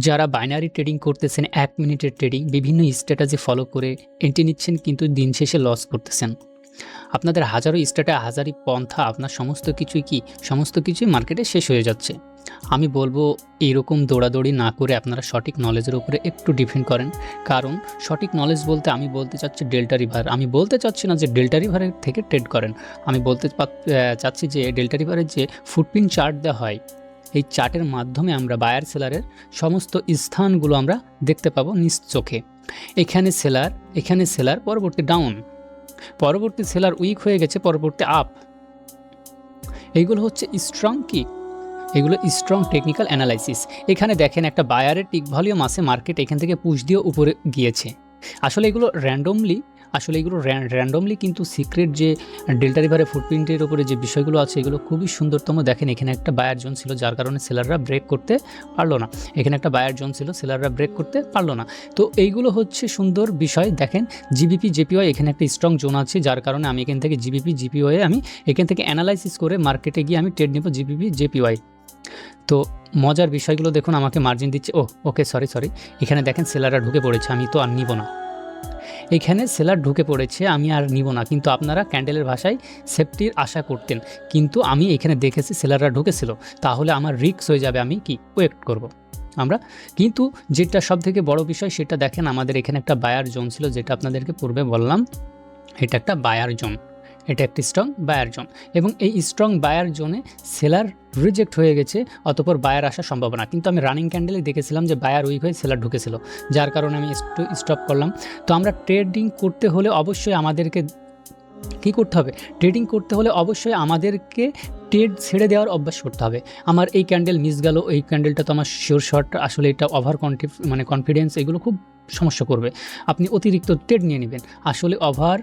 যারা binary trading করতেছেন, ১ মিনিটের ট্রেডিং বিভিন্ন স্ট্র্যাটেজি ফলো করে এন্ট্রি নিচ্ছেন কিন্তু দিন শেষে লস করতেছেন। আপনাদের হাজারো হাজারি পন্থা আপনার সমস্ত কিছুই মার্কেটে শেষ হয়ে যাচ্ছে। আমি বলবো এইরকম দৌড়াদৌড়ি না করে আপনারা সঠিক নলেজের উপরে একটু ডিপেন্ড করেন। কারণ সঠিক নলেজ বলতে আমি বলতে চাচ্ছি ডেল্টা রিভার। আমি বলতে চাচ্ছি না যে ডেল্টা রিভারের থেকে ট্রেড করেন। আমি বলতে চাচ্ছি যে ডেল্টা রিভারের যে ফুটপ্রিন্ট চার্ট দেওয়া হয়, এই চার্টের মাধ্যমে আমরা বায়ার সেলারের সমস্ত স্থানগুলো আমরা দেখতে পাবো নিজ চোখে। এখানে সেলার পরবর্তী ডাউন, পরবর্তী সেলার উইক হয়ে গেছে, পরবর্তী আপ। এইগুলো হচ্ছে এগুলো স্ট্রং টেকনিক্যাল অ্যানালাইসিস। এখানে দেখেন একটা বায়ারের টিক ভলিউম আছে, মার্কেট এখান থেকে পুশ দিয়ে উপরে গিয়েছে। আসলে এগুলো র্যান্ডমলি কিন্তু সিক্রেট যে ডেল্টা রিভারের ফুটপ্রিন্টের উপরে যে বিষয়গুলো আছে এগুলো খুবই সুন্দরতম। দেখেন এখানে একটা বায়ার জোন ছিল, যার কারণে সেলাররা ব্রেক করতে পারলো না। এখানে একটা বায়ার জোন ছিল, সেলাররা ব্রেক করতে পারলো না। তো এইগুলো হচ্ছে সুন্দর বিষয়। দেখেন জিবিপি জেপিওয়াই এখানে একটা স্ট্রং জোন আছে, যার কারণে আমি এখান থেকে জিবিপি জিপিওয়াই আমি এখান থেকে অ্যানালাইসিস করে মার্কেটে গিয়ে আমি ট্রেড নেব জিবিপি জেপিওয়াই। তো মজার বিষয়গুলো দেখুন, আমাকে মার্জিন দিচ্ছে। ওকে সরি, এখানে দেখেন সেলাররা ঢুকে পড়েছে, আমি তো আর নিব না। এখানে সেলার ঢুকে পড়েছে, আমি আর নিব না। কিন্তু আপনারা ক্যান্ডেলের ভাষায় সেফটির আশা করতেন, কিন্তু আমি এখানে দেখেছি সেলাররা ঢুকেছিল, তাহলে আমার রিস্ক হয়ে যাবে, আমি কি ওয়েট করব আমরা। কিন্তু যেটা সবথেকে বড় বিষয় সেটা দেখেন, আমাদের এখানে একটা বায়ার জোন ছিল, যেটা আপনাদেরকে পূর্বে বললাম। এটা একটা বায়ার জোন, এটা একটি স্ট্রং বায়ার জোন, এবং এই স্ট্রং বায়ার জোনে সেলার রিজেক্ট হয়ে গেছে, অতঃপর বায়ার আসার সম্ভাবনা। কিন্তু আমি রানিং ক্যান্ডেলে দেখেছিলাম যে বায়ার উইক হয়ে সেলার ঢুকেছিল, যার কারণে আমি স্টপ করলাম। তো আমরা ট্রেডিং করতে হলে অবশ্যই আমাদেরকে কী করতে হবে? ট্রেডিং করতে হলে অবশ্যই আমাদেরকে ট্রেড ছেড়ে দেওয়ার অভ্যাস করতে হবে। আমার এই ক্যান্ডেল মিস গেল, এই ক্যান্ডেলটা তো আমার শিওর শর্ট, আসলে এটা ওভার কনফিডেন্স, এগুলো খুব সমস্যা করবে। আপনি অতিরিক্ত ট্রেড নিয়ে নেবেন, আসলে ওভার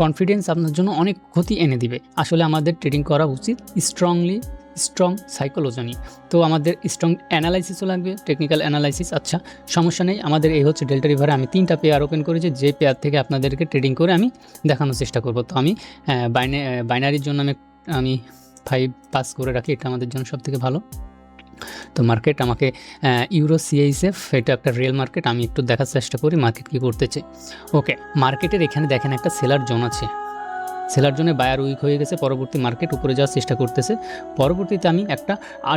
কনফিডেন্স আপনার জন্য অনেক ক্ষতি এনে দিবে। আসলে আমাদের ট্রেডিং করা উচিত স্ট্রং সাইকোলজি নিয়ে। তো আমাদের স্ট্রং অ্যানালাইসিসও লাগবে, টেকনিক্যাল অ্যানালাইসিস। আচ্ছা, সমস্যা নেই। আমাদের এই হচ্ছে ডেল্টা রিভারে আমি 3টা পেয়ার ওপেন করেছি, যে পেয়ার থেকে আপনাদেরকে ট্রেডিং করে আমি দেখানোর চেষ্টা করব। তো আমি বাইনারির জন্য আমি 5 পাস করে রাখি, এটা আমাদের জন্য সবথেকে ভালো। তো মার্কেট আমাকে ইউরো সিএইচএফ, এটা একটা রিয়েল মার্কেট, আমি একটু দেখার চেষ্টা করি মার্কেট কী করতেছে। ওকে, মার্কেটের এখানে দেখেন একটা সেলার জোন আছে, সেলার জোনে বায়ার উইক হয়ে গেছে, পরবর্তী মার্কেট উপরে যাওয়ার চেষ্টা করতেছে। পরবর্তীতে আমি একটা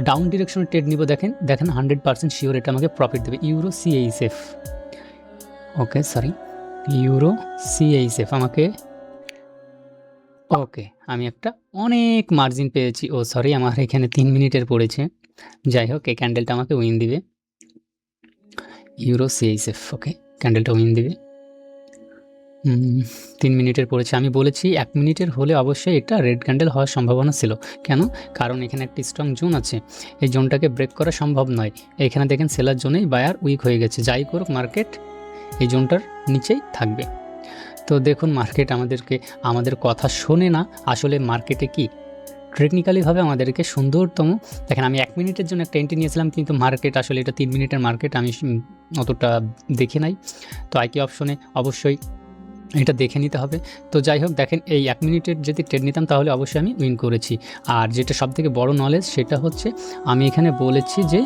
ডাউন ডিরেকশনে ট্রেড নিব। দেখেন 100% শিওর এটা আমাকে প্রফিট দেবে। ইউরো সিএইচএফ, ওকে ইউরো সিএইচএফ আমাকে, ওকে আমি একটা অনেক মার্জিন পেয়েছি। আমার এখানে 3 মিনিটের পড়েছে। যাই হোক, এই ক্যান্ডেলটা আমাকে উইন দিবে। ইউরো সিএইচএফ, ওকে ক্যান্ডেলটা উইন দিবে। 3 মিনিটের পড়েছে। আমি বলেছি 1 মিনিটের হলে অবশ্যই এটা রেড ক্যান্ডেল হওয়ার সম্ভাবনা ছিল। কেন? কারণ এখানে একটি স্ট্রং জোন আছে, এই জোনটাকে ব্রেক করা সম্ভব নয়। এখানে দেখেন সেলার জোনেই বায়ার উইক হয়ে গেছে, যাই করুক মার্কেট এই জোনটার নিচেই থাকবে। তো দেখুন মার্কেট আমাদের কথা শোনে না। আসলে মার্কেটে কি টেকনিক্যালিভাবে আমাদেরকে সুন্দরতম দেখেন, আমি 1 মিনিটের জন্য একটা এন্ট্রি নিয়েছিলাম, কিন্তু মার্কেট আসলে এটা 3 মিনিটের মার্কেট, আমি অতটা দেখে নাই। তো আইকি অপশনে অবশ্যই এটা দেখে নিতে হবে। তো যাই হোক, দেখেন এই 1 মিনিটের যদি ট্রেড নিতাম তাহলে অবশ্যই আমি উইন করেছি। আর যেটা সবথেকে বড় নলেজ সেটা হচ্ছে, আমি এখানে বলেছি যে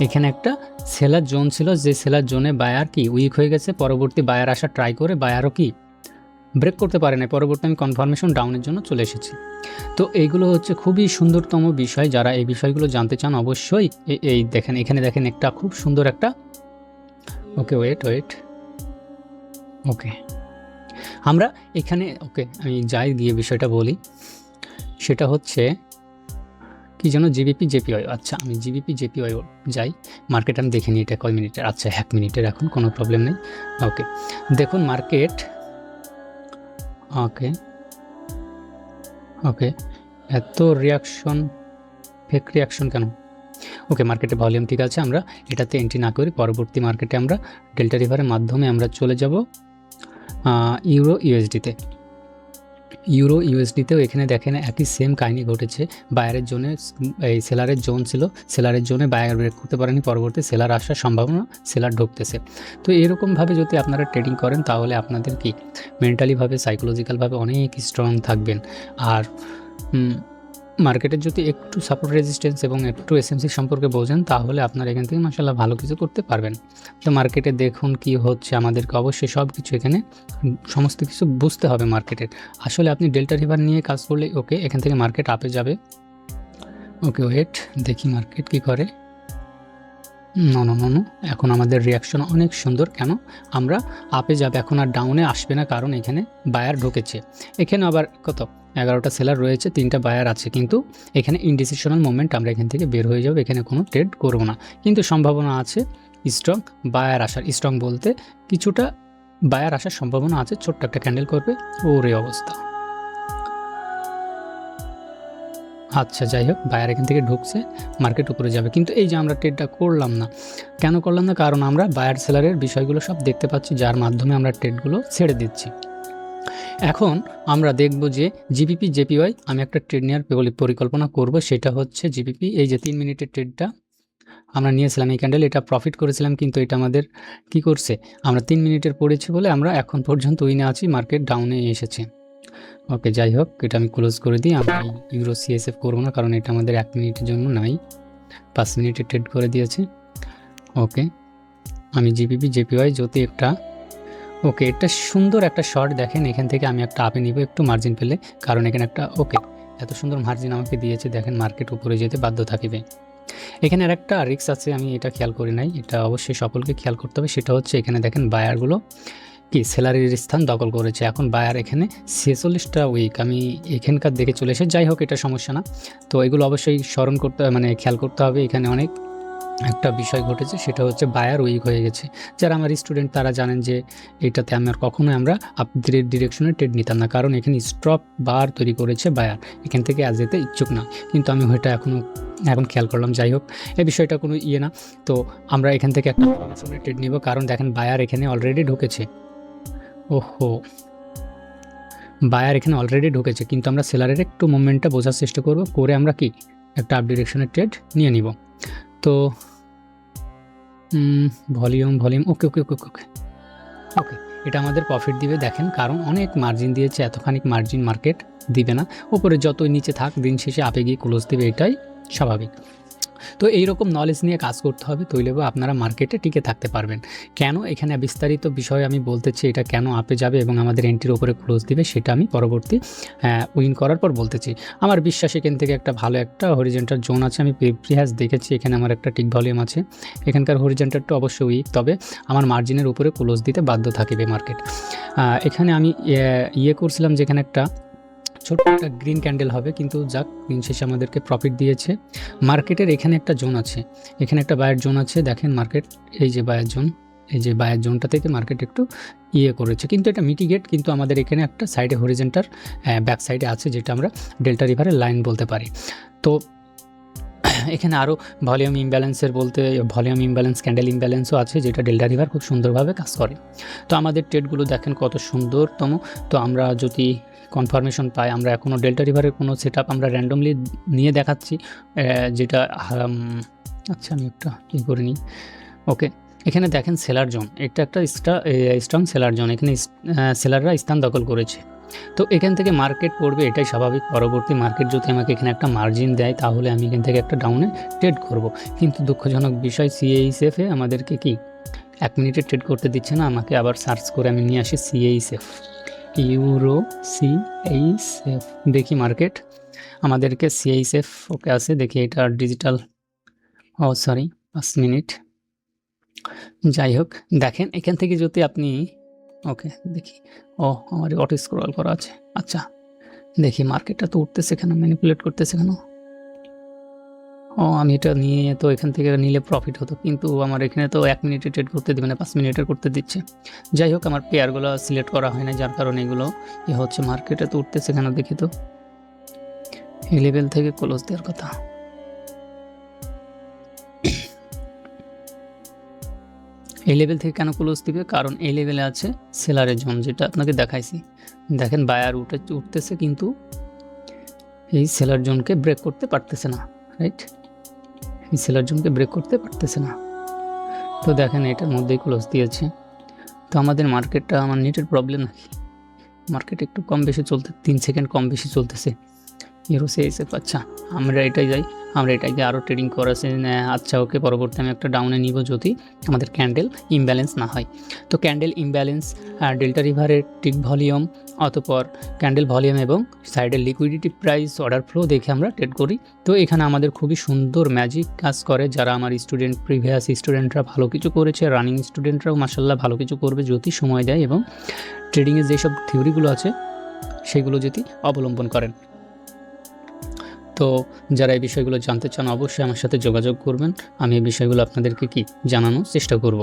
এখানে একটা সেলার জোন ছিল, যে সেলার জোনে বায়ার কি উইক হয়ে গেছে, পরবর্তী বায়ার আসা ট্রাই করে বায়ারও কি ব্রেক করতে পারে না, পরবর্তী আমি কনফার্মেশন ডাউনের জন্য চলে এসেছি। তো এইগুলো হচ্ছে খুবই সুন্দরতম বিষয়। যারা এই বিষয়গুলো জানতে চান অবশ্যই এই দেখেন, এখানে দেখেন একটা খুব সুন্দর একটা, ওকে ওয়েট, ওকে আমরা এখানে, ওকে আমি যাই গিয়ে বিষয়টা বলি। সেটা হচ্ছে কি যেন, জিবিপি জেপিওয়াই। আচ্ছা, আমি জিবিপি জেপিওয়াই যাই, মার্কেট আমি দেখে নিই এটা কয় মিনিটের। আচ্ছা 1 মিনিটের, এখন কোনো প্রবলেম নেই। ওকে দেখুন মার্কেট, ওকে এত ফেক রিয়াকশন কেন? ওকে, মার্কেটে ভলিউম ঠিক আছে, আমরা এটাতে এন্ট্রি না করি। পরবর্তী মার্কেটে আমরা ডেল্টা রিভারের মাধ্যমে আমরা চলে যাব ইউরো ইউএসডিতেও এখানে দেখেন একই সেম কাহিনী ঘটেছে। বায়ারের জোনে এই সেলারের জোন ছিল, সেলারের জোনে বায়ার ব্রেক করতে পারেনি, পরবর্তী সেলার আসার সম্ভাবনা, সেলার ঢুকতেছে। তো এরকমভাবে যদি আপনারা ট্রেডিং করেন তাহলে আপনাদের কি মেন্টালিভাবে সাইকোলজিক্যালভাবে অনেক স্ট্রং থাকবেন। আর মার্কেটের যদি একটু সাপোর্ট রেজিস্ট্যান্স এবং একটু এসএমসি সম্পর্কে বোঝেন তাহলে আপনারা এখান থেকে মাশাআল্লাহ ভালো কিছু করতে পারবেন। তো মার্কেটে দেখুন কি হচ্ছে, আমাদেরকে অবশ্যই সব কিছু এখানে সমস্ত কিছু বুঝতে হবে মার্কেটের। আসলে আপনি ডেল্টা রিভার নিয়ে কাজ করলে ওকে, এখান থেকে মার্কেট আপে যাবে। ওকে ওয়েট, দেখি মার্কেট কি করে। নো নো নো নো, এখন আমাদের রিয়াকশন অনেক সুন্দর। কেন? আমরা আপে যাবে, এখন আর ডাউনে আসবে না, কারণ এখানে বায়ার ঢুকেছে। এখানে আবার কত 11টা সেলার রয়েছে, 3টা বায়ার আছে, কিন্তু এখানে ইনডিসিশনাল মোমেন্ট, আমরা এখান থেকে বের হয়ে যাব, এখানে কোনো ট্রেড করব না। কিন্তু সম্ভাবনা আছে স্ট্রং বায়ার আসার। স্ট্রং বলতে কিছুটা বায়ার আসার সম্ভাবনা আছে, ছোট্ট একটা ক্যান্ডেল করবে, ওরে অবস্থা। আচ্ছা যাই হোক, বায়ার এখান থেকে ঢুকছে, মার্কেট উপরে যাবে। কিন্তু এই যে আমরা ট্রেডটা করলাম না, কেন করলাম না? কারণ আমরা বায়ার সেলারের বিষয়গুলো সব দেখতে পাচ্ছি, যার মাধ্যমে আমরা ট্রেডগুলো ছেড়ে দিচ্ছি। এখন আমরা দেখব যে জিবিপি জেপিওয়াই আমি একটা ট্রেড নেওয়ার পরিকল্পনা করব। সেটা হচ্ছে জিবিপি, এই যে 3 মিনিটের ট্রেডটা আমরা নিয়েছিলাম, এই ক্যান্ডেল, এটা প্রফিট করেছিলাম, কিন্তু এটা আমাদের কি করছে, আমরা 3 মিনিটের পড়েছি বলে আমরা এখন পর্যন্ত উইনে আছি, মার্কেট ডাউনে এসেছে। ওকে যাই হোক, এটা আমি ক্লোজ করে দিই। আমি ইউরো সিএসএফ করবো না, কারণ এটা আমাদের 1 মিনিটের জন্য নাই, 5 মিনিটে ট্রেড করে দিয়েছে। ওকে, আমি জিবিপি জেপিওয়াই যদি একটা, ওকে এটা সুন্দর একটা শর্ট, দেখেন এখান থেকে আমি একটা আপে নিব একটু মার্জিন পেলে, কারণ এখানে একটা, ওকে এত সুন্দর মার্জিন আমাকে দিয়েছে, দেখেন মার্কেট উপরে যেতে বাধ্য থাকিবে। এখানে আর একটা রিস্ক আছে, আমি এটা খেয়াল করি নাই, এটা অবশ্যই সকলকে খেয়াল করতে হবে। সেটা হচ্ছে এখানে দেখেন বায়ারগুলো কি সেলারির স্থান দখল করেছে। এখন বায়ার এখানে 46টা উইক আমি এখানকার দেখে চলে এসে, যাই হোক এটা সমস্যা না। তো এগুলো অবশ্যই স্মরণ করতে, মানে খেয়াল করতে হবে। এখানে অনেক একটা বিষয় ঘটেছে, সেটা হচ্ছে বায়ার উইক হয়ে গেছে। যারা আমার স্টুডেন্ট তারা জানেন যে এটাতে আমার কখনোই আমরা আপগ্রেড ডিরেকশনে ট্রেড নিতাম না, কারণ এখানে স্টপ বার তৈরি করেছে বায়ার, এখান থেকে আজ যেতে ইচ্ছুক না, কিন্তু আমি ওইটা এখন খেয়াল করলাম। যাই হোক, এই বিষয়টা কোনো ইয়ে না। তো আমরা এখান থেকে একটা ট্রেড নিব, কারণ দেখেন বায়ার এখানে অলরেডি ঢুকেছে। ওহো, বায়ার এখানে অলরেডি ঢুকেছে, কিন্তু আমরা সেলারের একটু মুভমেন্টটা বোঝার চেষ্টা করব, করে আমরা কি একটা আপ ডিরেকশনের ট্রেড নিয়ে নিব। তো ভলিউম ওকে ওকে ওকে ওকে ওকে, এটা আমাদের প্রফিট দিবে দেখেন, কারণ অনেক মার্জিন দিয়েছে, এতখানি মার্জিন মার্কেট দিবে না। উপরে যতই নিচে থাক, দিন শেষে আপে গিয়ে ক্লোজ দেবে, এটাই স্বাভাবিক। তো এইরকম নলেজ নিয়ে কাজ করতে হবে, তৈলেও আপনারা মার্কেটে টিকে থাকতে পারবেন। কেন এখানে বিস্তারিত বিষয় আমি বলতেছি, এটা কেন আপে যাবে এবং আমাদের এন্ট্রির ওপরে ক্লোজ দিবে, সেটা আমি পরবর্তী উইন করার পর বলতেছি। আমার বিশ্বাস এখান থেকে একটা ভালো একটা হরিজেন্টাল জোন আছে, আমি প্রিভিয়াস দেখেছি, এখানে আমার একটা টিক ভলিউম আছে। এখানকার হরিজেন্টালটা অবশ্যই উইক, তবে আমার মার্জিনের উপরে ক্লোজ দিতে বাধ্য থাকবে মার্কেট। এখানে আমি ইয়ে করছিলাম, যেখানে একটা ছোট্ট একটা গ্রিন ক্যান্ডেল হবে, কিন্তু যাক দিন শেষে আমাদেরকে প্রফিট দিয়েছে। মার্কেটের এখানে একটা জোন আছে, এখানে একটা বায়ার জোন আছে, দেখেন মার্কেট এই যে বায়ার জোন, এই যে বায়ার জোনটা থেকে মার্কেট একটু ইয়ে করেছে, কিন্তু এটা মিটিগেট, কিন্তু আমাদের এখানে একটা সাইডে হরিজেন্টাল ব্যাক সাইডে আছে, যেটা আমরা ডেল্টা রিভারের লাইন বলতে পারি। তো এখানে আরও ভলিউম ইমব্যালেন্সের বলতে ভলিউম ইমব্যালেন্স, ক্যান্ডেল ইমব্যালেন্সও আছে, যেটা ডেল্টা রিভার খুব সুন্দরভাবে কাজ করে। তো আমাদের ট্রেডগুলো দেখেন কত সুন্দরতম। তো আমরা যদি কনফার্মেশন পাই, আমরা এখনও ডেল্টা রিভারের কোনো সেট আমরা র্যান্ডমলি নিয়ে দেখাচ্ছি, যেটা আচ্ছা আমি একটা কী করে নিই। ওকে, এখানে দেখেন সেলার জোন, এটা একটা স্ট্রং সেলার জোন, এখানে সেলাররা স্থান দখল করেছে। তো এখান থেকে মার্কেট পড়বে, এটাই স্বাভাবিক। পরবর্তী মার্কেট যদি আমাকে এখানে একটা মার্জিন দেয়, তাহলে আমি এখান থেকে একটা ডাউনে ট্রেড করব। কিন্তু দুঃখজনক বিষয়, সিএইচএফে আমাদেরকে কি 1 মিনিটে ট্রেড করতে দিচ্ছে না। আমাকে আবার সার্চ করে আমি নিয়ে আসি সিএইচএফ, ইউরো সিএইচএফ, দেখি মার্কেট আমাদেরকে সিএইচএফ ওকে আছে, দেখি এটা ডিজিটাল, ও সরি 5 মিনিট। যাই হোক, দেখেন এখান থেকে যদি আপনি, ওকে দেখি, ও আমার অটো স্ক্রল করা আছে। আচ্ছা দেখি মার্কেটটা তো উঠতেছে, কেন ম্যানিপুলেট করতেছে কেন? ও আমি এটা নিয়ে তো এখান থেকে নিলে প্রফিট হতো, কিন্তু আমার এখানে তো 1 মিনিটে ট্রেড করতে দেবে না, 5 মিনিটের করতে দিচ্ছে। যাই হোক, আমার পেয়ারগুলো সিলেক্ট করা হয় না, যার কারণে এগুলো হচ্ছে। মার্কেটে তো উঠতেছে কেন দেখি তো, এই লেভেল থেকে ক্লোজ দেওয়ার কথা। এই লেভেল থেকে কেন ক্লোজ দিবে? কারণ এই লেভেলে আছে সেলারের জোন, যেটা আপনাকে দেখাইছি। দেখেন বায়ার উঠতেছে, কিন্তু এই সেলার জোনকে ব্রেক করতে পারতেছে না, রাইট? এই সেলার জোনকে ব্রেক করতে পারতেছে না। তো দেখেন এটার মধ্যেই ক্লোজ দিয়েছে। তো আমাদের মার্কেটটা, আমার নেটের প্রবলেম নাকি, মার্কেট একটু কম বেশি চলতে, 3 সেকেন্ড কম বেশি চলতেছে। ইউরো সিএসএফ, আচ্ছা আমরা এটাই যাই, আমরা এটাকে আরও ট্রেডিং করেছি। আচ্ছা ওকে, পরবর্তী আমি একটা ডাউনে নিব যদি আমাদের ক্যান্ডেল ইমব্যালেন্স না হয়। তো ক্যান্ডেল ইমব্যালেন্স, ডেল্টা রিভারের টিক ভলিউম, অতঃপর ক্যান্ডেল ভলিউম এবং সাইডের লিকুইডিটি প্রাইস, অর্ডার ফ্লো দেখে আমরা ট্রেড করি। তো এখানে আমাদের খুবই সুন্দর ম্যাজিক কাজ করে। যারা আমার স্টুডেন্ট, প্রিভিয়াস স্টুডেন্টরা ভালো কিছু করেছে, রানিং স্টুডেন্টরাও মাসাল্লাহ ভালো কিছু করবে যদি সময় দেয় এবং ট্রেডিংয়ের যেসব থিওরিগুলো আছে সেগুলো যদি অবলম্বন করেন। তো যারা এই বিষয়গুলো জানতে চান অবশ্যই আমার সাথে যোগাযোগ করবেন, আমি এই বিষয়গুলো আপনাদেরকে জানানোর চেষ্টা করব।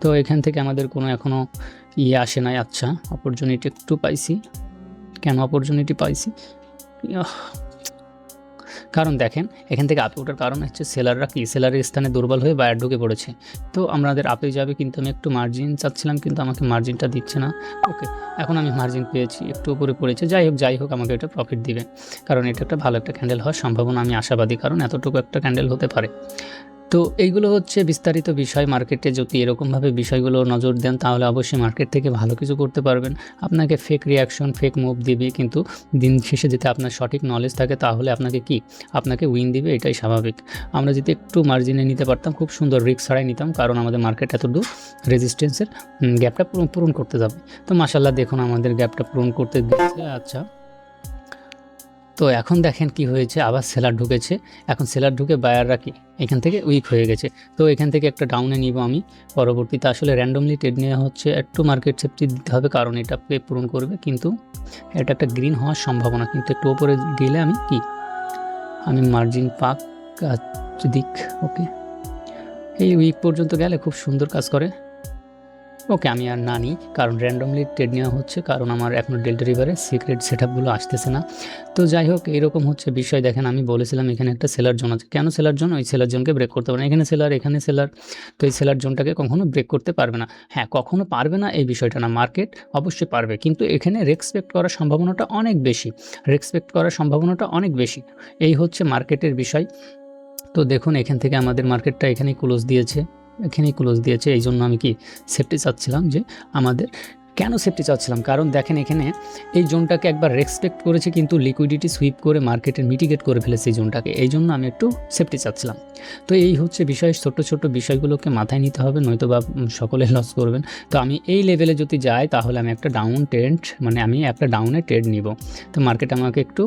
তো এখান থেকে আমাদের কোনো এখনও আসে নাই। আচ্ছা অপরচুনিটি একটু পাইছি, কেন অপরচুনিটি পাইছি? কারণ দেখেন এখান থেকে আপে ওঠার কারণ হচ্ছে সেলাররা সেলারের স্থানে দুর্বল হয়ে বায়ার ঢুকে পড়েছে। তো আমাদের আপে যাবে, কিন্তু আমি একটু মার্জিন চাচ্ছিলাম কিন্তু আমাকে মার্জিনটা দিচ্ছে না। ওকে, এখন আমি মার্জিন পেয়েছি, একটু উপরে পড়েছে। যাই হোক আমাকে এটা প্রফিট দিবে, কারণ এটা একটা ভালো একটা ক্যান্ডেল হওয়ার সম্ভাবনা আমি আশাবাদী, কারণ এতটুকু একটা ক্যান্ডেল হতে পারে। তো এইগুলো হচ্ছে বিস্তারিত বিষয়। মার্কেটে যদি এরকমভাবে বিষয়গুলো নজর দেন তাহলে অবশ্যই মার্কেট থেকে ভালো কিছু করতে পারবেন। আপনাকে ফেক রিয়াকশন, ফেক মুভ দিবে, কিন্তু দিন শেষে যদি আপনার সঠিক নলেজ থাকে তাহলে আপনাকে উইন দিবে, এটাই স্বাভাবিক। আমরা যদি একটু মার্জিনে নিতে পারতাম খুব সুন্দর, রিস্ক ছাড়াই নিতাম, কারণ আমাদের মার্কেট এতটুকু রেজিস্ট্যান্সের গ্যাপটা পূরণ করতে যাবে। তো মাশাআল্লাহ দেখুন আমাদের গ্যাপটা পূরণ করতে দিয়েছে। আচ্ছা তো এখন দেখেন কি হয়েছে, আবার সেলার ঢুকেছে। এখন সেলার ঢুকে বায়াররা এখান থেকে উইক হয়ে গেছে। তো এখান থেকে একটা ডাউনে নিব আমি পরবর্তীতে। আসলে র্যান্ডমলি ট্রেড নেওয়া হচ্ছে, একটু মার্কেট সেফটি দিতে হবে, কারণ এটা পূরণ করবে, কিন্তু এটা একটা গ্রিন হওয়ার সম্ভাবনা, কিন্তু একটু ওপরে গেলে আমি মার্জিন পাক দিক। ওকে, এই উইক পর্যন্ত গেলে খুব সুন্দর কাজ করে। ওকে, আমি আর না নিই, কারণ র্যান্ডমলি ট্রেড নেওয়া হচ্ছে, কারণ আমার এখনও ডেল্টা রিভারে সিক্রেট সেটআপগুলো আসতেছে না। তো যাই হোক এরকম হচ্ছে বিষয়। দেখেন আমি বলেছিলাম এখানে একটা সেলার জোন আছে, কেন সেলার জোন? ওই সেলার জোনকে ব্রেক করতে পারে না। এখানে সেলার, তো এই সেলার জোনটাকে কখনো ব্রেক করতে পারবে না। হ্যাঁ, কখনো পারবে না এই বিষয়টা না, মার্কেট অবশ্যই পারবে, কিন্তু এখানে রেসপেক্ট করার সম্ভাবনাটা অনেক বেশি। এই হচ্ছে মার্কেটের বিষয়। তো দেখুন এখান থেকে আমাদের মার্কেটটা এখানেই ক্লোজ দিয়েছে। এই জন্য আমি সেফটি চাচ্ছিলাম, যে আমাদের কেন সেফটি চাচ্ছিলাম, কারণ দেখেন এখানে এই জোনটাকে একবার রেসপেক্ট করেছে, কিন্তু লিকুইডিটি সুইপ করে মার্কেটের মিটিগেট করে ফেলেছে এই জোনটাকে, এই জন্য আমি একটু সেফটি চাচ্ছিলাম। তো এই হচ্ছে বিষয়, ছোট বিষয়গুলোকে মাথায় নিতে হবে, নয়তো বা সকলে লস করবেন। তো আমি এই লেভেলে যদি যাই তাহলে আমি একটা ডাউনে ট্রেড নিব। তো মার্কেট আমাকে একটু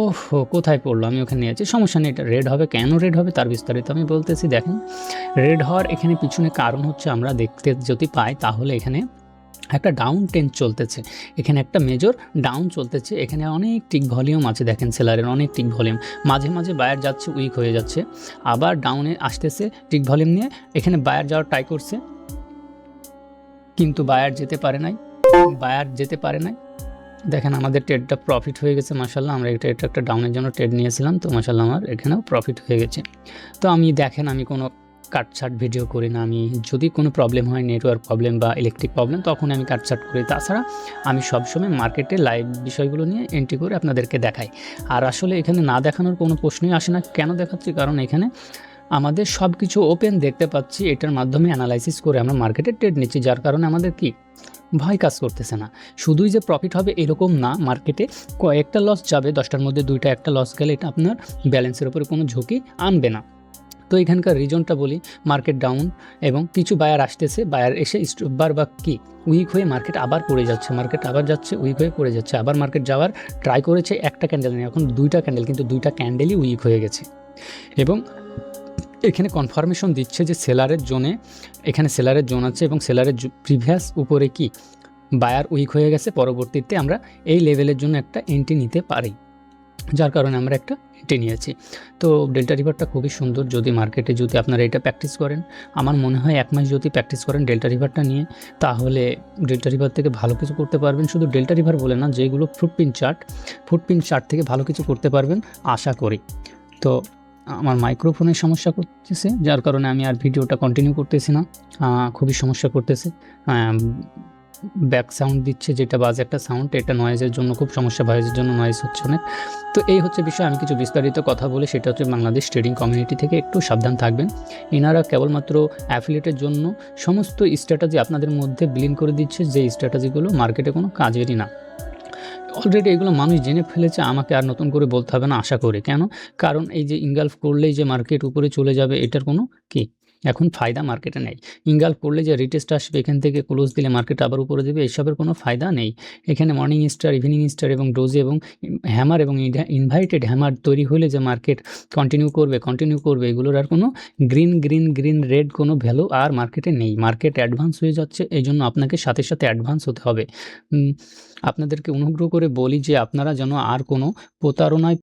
ওহো, কোথায় পড়লো? আমি ওখানে নিয়েছি, সমস্যা নেই। এটা রেড হবে, কেন রেড হবে তার বিস্তারিত আমি বলতেছি। দেখেন রেড হওয়ার এখানে পিছনে কারণ হচ্ছে, আমরা দেখতে যদি পাই তাহলে এখানে একটা ডাউন ট্রেন্ড চলতেছে, এখানে একটা মেজর ডাউন চলতেছে, এখানে অনেক টিক ভলিউম আছে। দেখেন সেলারের অনেক টিক ভলিউম, মাঝে মাঝে বায়ার যাচ্ছে, উইক হয়ে যাচ্ছে, আবার ডাউনে আসতেছে টিক ভলিউম নিয়ে। এখানে বায়ার যাওয়ার ট্রাই করছে, কিন্তু বায়ার যেতে পারে নাই। দেখেন আমাদের ট্রেডটা প্রফিট হয়ে গেছে মাশাআল্লাহ। আমরা এটা একটা ডাউনের জন্য ট্রেড নিয়েছিলাম, তো মাশাআল্লাহ আমার এখানেও প্রফিট হয়ে গেছে। তো আমি কোনো কাটছাট ভিডিও করি না, আমি যদি কোনো প্রবলেম হয়, নেটওয়ার্ক প্রবলেম বা ইলেকট্রিক প্রবলেম, তখন আমি কাটছাট করি। তাছাড়া আমি সবসময় মার্কেটে লাইভ বিষয়গুলো নিয়ে এন্ট্রি করে আপনাদেরকে দেখাই। আর আসলে এখানে না দেখানোর কোনো প্রশ্নই আসে না। কেন দেখাচ্ছি? কারণ এখানে আমাদের সব কিছু ওপেন দেখতে পাচ্ছি, এটার মাধ্যমে অ্যানালাইসিস করে আমরা মার্কেটে ট্রেড নিচ্ছি, যার কারণে আমাদের ভয় কাজ করতেছে না। শুধুই যে প্রফিট হবে এরকম না, মার্কেটে কয়েকটা লস যাবে, 10টার মধ্যে 2টা একটা লস গেলে এটা আপনার ব্যালেন্সের উপরে কোনো ঝুঁকি আনবে না। তো এখানকার রিজনটা বলি, মার্কেট ডাউন এবং কিছু বায়ার আসতেছে, বায়ার এসে স্টপবার বা উইক হয়ে মার্কেট আবার পড়ে যাচ্ছে, মার্কেট আবার যাচ্ছে, উইক হয়ে পড়ে যাচ্ছে, আবার মার্কেট যাওয়ার ট্রাই করেছে, একটা ক্যান্ডেল নেই, এখন 2টা ক্যান্ডেল, কিন্তু 2টা ক্যান্ডেলই উইক হয়ে গেছে। এবং এখানে কনফার্মেশন দিচ্ছে যে সেলারের জোন আছে, এবং সেলারের প্রিভিয়াস উপরে বায়ার উইক হয়ে গেছে। পরবর্তীতে আমরা এই লেভেলের জন্য একটা এন্ট্রি নিতে পারি, যার কারণে আমরা একটা এন্ট্রি নিয়েছি। তো ডেল্টা রিভারটা খুবই সুন্দর, যদি মার্কেটে আপনারা এটা প্র্যাকটিস করেন, আমার মনে হয় 1 মাস যদি প্র্যাকটিস করেন ডেল্টা রিভারটা নিয়ে, তাহলে ডেল্টা রিভার থেকে ভালো কিছু করতে পারবেন। শুধু ডেল্টা রিভার বলে না, যেগুলো ফুটপ্রিন্ট চার্ট থেকে ভালো কিছু করতে পারবেন আশা করি। তো আমার মাইক্রোফোনের সমস্যা করতেছে, যার কারণে আমি আর ভিডিওটা কন্টিনিউ করতেছি না, খুবই সমস্যা করতেছে। ব্যাক সাউন্ড দিচ্ছে, যেটা বাজে একটা সাউন্ড, এটা নয়েজের জন্য খুব সমস্যা, ভয়েসের জন্য নয়েজ হচ্ছে অনেক। তো এই হচ্ছে বিষয়। আমি কিছু বিস্তারিত কথা বলে, সেটা হচ্ছে বাংলাদেশ ট্রেডিং কমিউনিটি থেকে একটু সাবধান থাকবেন। এনারা কেবলমাত্র অ্যাফিলিয়েটের জন্য সমস্ত স্ট্র্যাটেজি আপনাদের মধ্যে বিলীন করে দিচ্ছে, যে স্ট্র্যাটেজিগুলো মার্কেটে কোনো কাজেরই না। অলরেডি এগুলো মানুষ জেনে ফেলেছে, আমাকে আর নতুন করে বলতে হবে না আশা করি। কেন? কারণ এই যে ইনগালফ করলেই যে মার্কেট উপরে চলে যাবে এটার কোনো কি এখন ফায়দা মার্কেটে নেই। ইনগালফ করলে যে রিটেস্ট আসবে এখান থেকে ক্লোজ দিলে মার্কেট আবার উপরে যাবে এসবের কোনো ফায়দা নেই। এখানে মর্নিং স্টার, ইভিনিং স্টার এবং ডোজি এবং হ্যামার এবং ইনভাইটেড হ্যামার তৈরি হলে যে মার্কেট কন্টিনিউ করবে এগুলোর আর কোনো গ্রিন, রেড কোনো ভ্যালু আর মার্কেটে নেই। মার্কেট অ্যাডভান্স হয়ে যাচ্ছে, এইজন্য আপনাকে সাথে অ্যাডভান্স হতে হবে। আপনাদেরকে অনুগ্রহ করে বলি যে আপনারা যেন আর কোনো প্রতারণায়